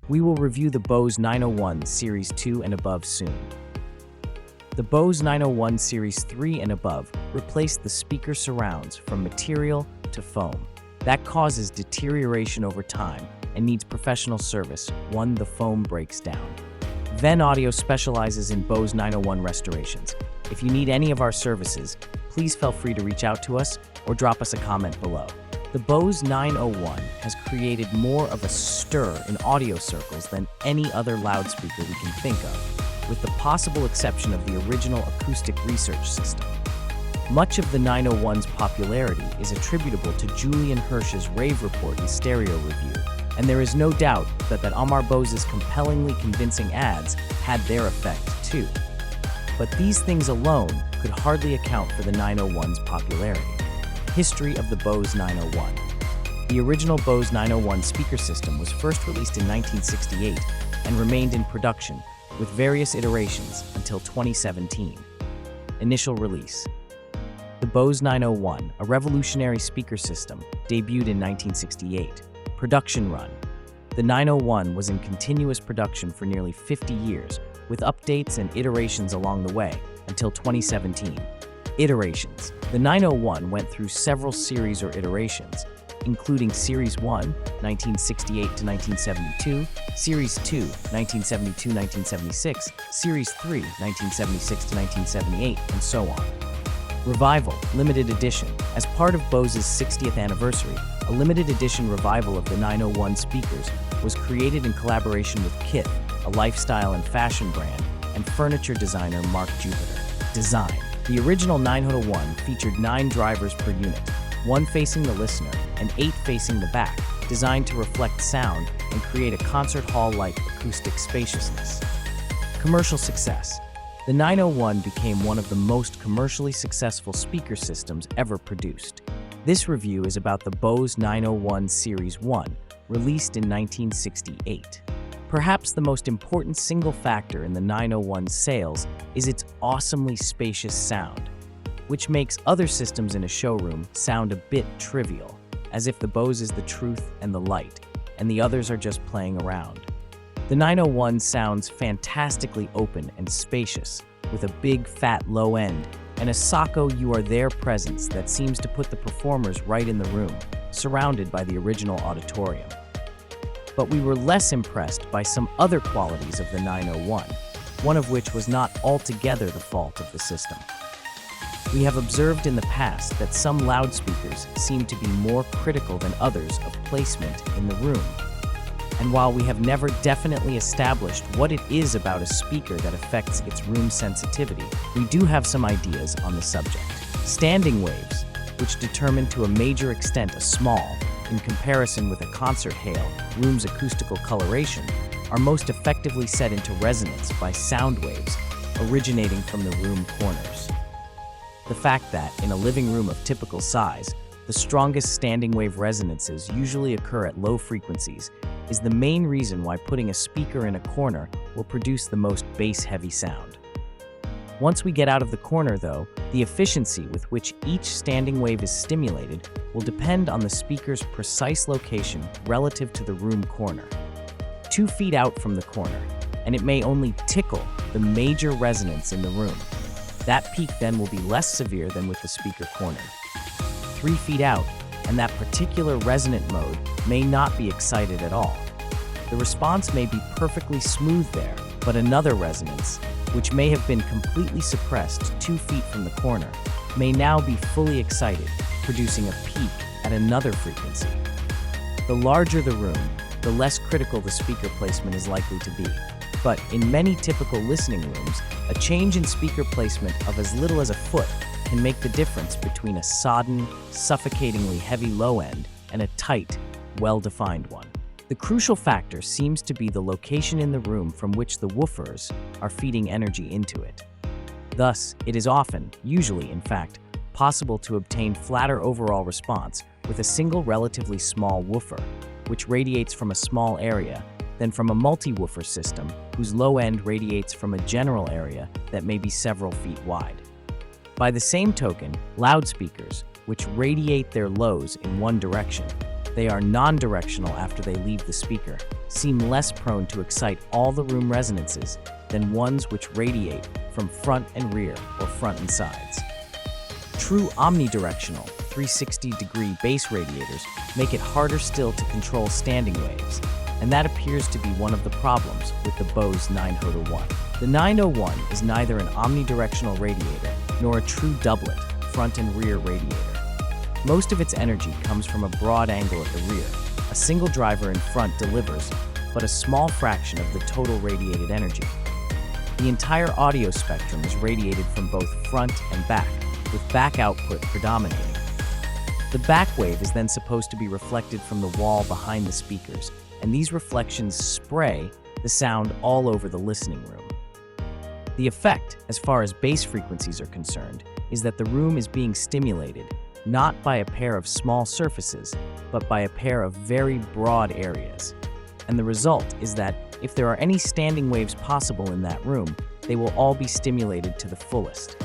We will review the Bose 901 Series 2 and above soon. The Bose 901 Series 3 and above replaced the speaker surrounds from material to foam. That causes deterioration over time and needs professional service when the foam breaks down. Venn Audio specializes in Bose 901 restorations. If you need any of our services, please feel free to reach out to us or drop us a comment below. The Bose 901 has created more of a stir in audio circles than any other loudspeaker we can think of, with the possible exception of the original Acoustic Research system. Much of the 901's popularity is attributable to Julian Hirsch's rave report and stereo review, and there is no doubt that Amar Bose's compellingly convincing ads had their effect too. But these things alone could hardly account for the 901's popularity. History of the Bose 901. The original Bose 901 speaker system was first released in 1968 and remained in production with various iterations until 2017. Initial release. The Bose 901, a revolutionary speaker system, debuted in 1968. Production run. The 901 was in continuous production for nearly 50 years, with updates and iterations along the way until 2017. Iterations. The 901 went through several series or iterations, including Series 1, 1968 to 1972, Series 2, 1972-1976, Series 3, 1976 to 1978, and so on. Revival, limited edition. As part of Bose's 60th anniversary, a limited edition revival of the 901 speakers was created in collaboration with Kith, a lifestyle and fashion brand, and furniture designer Mark Jupiter. Design. The original 901 featured 9 drivers per unit, 1 facing the listener and 8 facing the back, designed to reflect sound and create a concert hall-like acoustic spaciousness. Commercial success. The 901 became one of the most commercially successful speaker systems ever produced. This review is about the Bose 901 Series 1, released in 1968. Perhaps the most important single factor in the 901's sales is its awesomely spacious sound, which makes other systems in a showroom sound a bit trivial, as if the Bose is the truth and the light, and the others are just playing around. The 901 sounds fantastically open and spacious, with a big fat low end and a Sacco You Are There presence that seems to put the performers right in the room, surrounded by the original auditorium. But we were less impressed by some other qualities of the 901, one of which was not altogether the fault of the system. We have observed in the past that some loudspeakers seem to be more critical than others of placement in the room. And while we have never definitely established what it is about a speaker that affects its room sensitivity, we do have some ideas on the subject. Standing waves, which determine to a major extent a small, in comparison with a concert hail, room's acoustical coloration, are most effectively set into resonance by sound waves originating from the room corners. The fact that, in a living room of typical size, the strongest standing wave resonances usually occur at low frequencies is the main reason why putting a speaker in a corner will produce the most bass-heavy sound. Once we get out of the corner, though, the efficiency with which each standing wave is stimulated will depend on the speaker's precise location relative to the room corner. 2 feet out from the corner, and it may only tickle the major resonance in the room. That peak then will be less severe than with the speaker cornered. 3 feet out, and that particular resonant mode may not be excited at all. The response may be perfectly smooth there, but another resonance, which may have been completely suppressed 2 feet from the corner, may now be fully excited, producing a peak at another frequency. The larger the room, the less critical the speaker placement is likely to be. But in many typical listening rooms, a change in speaker placement of as little as a foot can make the difference between a sodden, suffocatingly heavy low end and a tight, well-defined one. The crucial factor seems to be the location in the room from which the woofers are feeding energy into it. Thus, it is often, usually in fact, possible to obtain flatter overall response with a single relatively small woofer, which radiates from a small area, than from a multi-woofer system whose low end radiates from a general area that may be several feet wide. By the same token, loudspeakers, which radiate their lows in one direction, they are non-directional after they leave the speaker, seem less prone to excite all the room resonances than ones which radiate from front and rear or front and sides. True omnidirectional 360-degree bass radiators make it harder still to control standing waves, and that appears to be one of the problems with the Bose 901. The 901 is neither an omnidirectional radiator nor a true doublet, front and rear radiator. Most of its energy comes from a broad angle at the rear. A single driver in front delivers but a small fraction of the total radiated energy. The entire audio spectrum is radiated from both front and back, with back output predominating. The back wave is then supposed to be reflected from the wall behind the speakers, and these reflections spray the sound all over the listening room. The effect, as far as bass frequencies are concerned, is that the room is being stimulated not by a pair of small surfaces, but by a pair of very broad areas. And the result is that if there are any standing waves possible in that room, they will all be stimulated to the fullest.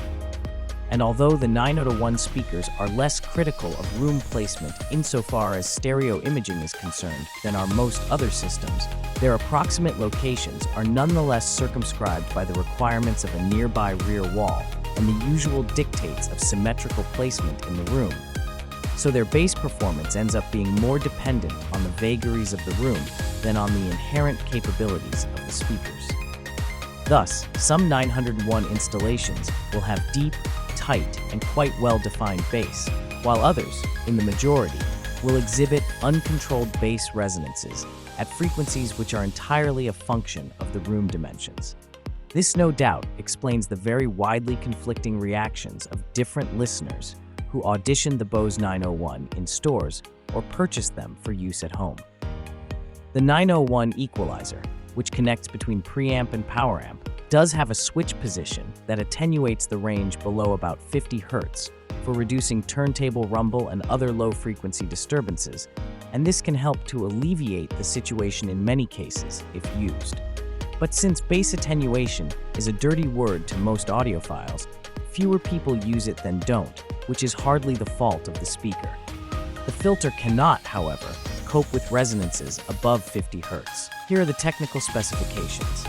And although the 901 speakers are less critical of room placement insofar as stereo imaging is concerned than are most other systems, their approximate locations are nonetheless circumscribed by the requirements of a nearby rear wall and the usual dictates of symmetrical placement in the room. So their bass performance ends up being more dependent on the vagaries of the room than on the inherent capabilities of the speakers. Thus, some 901 installations will have deep, tight, and quite well-defined bass, while others, in the majority, will exhibit uncontrolled bass resonances at frequencies which are entirely a function of the room dimensions. This no doubt explains the very widely conflicting reactions of different listeners who auditioned the Bose 901 in stores or purchased them for use at home. The 901 Equalizer, which connects between preamp and power amp, does have a switch position that attenuates the range below about 50 Hz for reducing turntable rumble and other low-frequency disturbances, and this can help to alleviate the situation in many cases if used. But since bass attenuation is a dirty word to most audiophiles, fewer people use it than don't, which is hardly the fault of the speaker. The filter cannot, however, cope with resonances above 50 Hz. Here are the technical specifications.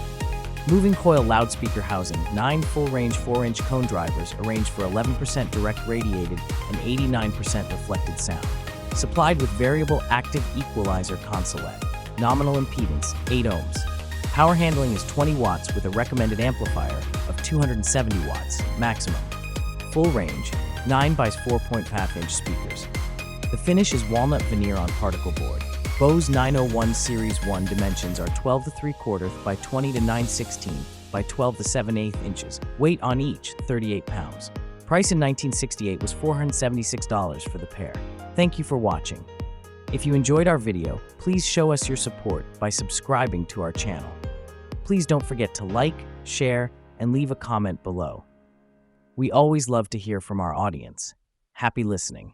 Moving coil loudspeaker housing, 9 full-range 4-inch cone drivers arranged for 11% direct radiated and 89% reflected sound. Supplied with variable active equalizer consolette. Nominal impedance, 8 ohms. Power handling is 20 watts with a recommended amplifier of 270 watts, maximum. Full range, 9 by 4.5-inch speakers. The finish is walnut veneer on particle board. Bose 901 Series 1 dimensions are 12 to 3/4 by 20 to 9/16 by 12 to 7/8 inches. Weight on each, 38 pounds. Price in 1968 was $476 for the pair. Thank you for watching. If you enjoyed our video, please show us your support by subscribing to our channel. Please don't forget to like, share, and leave a comment below. We always love to hear from our audience. Happy listening.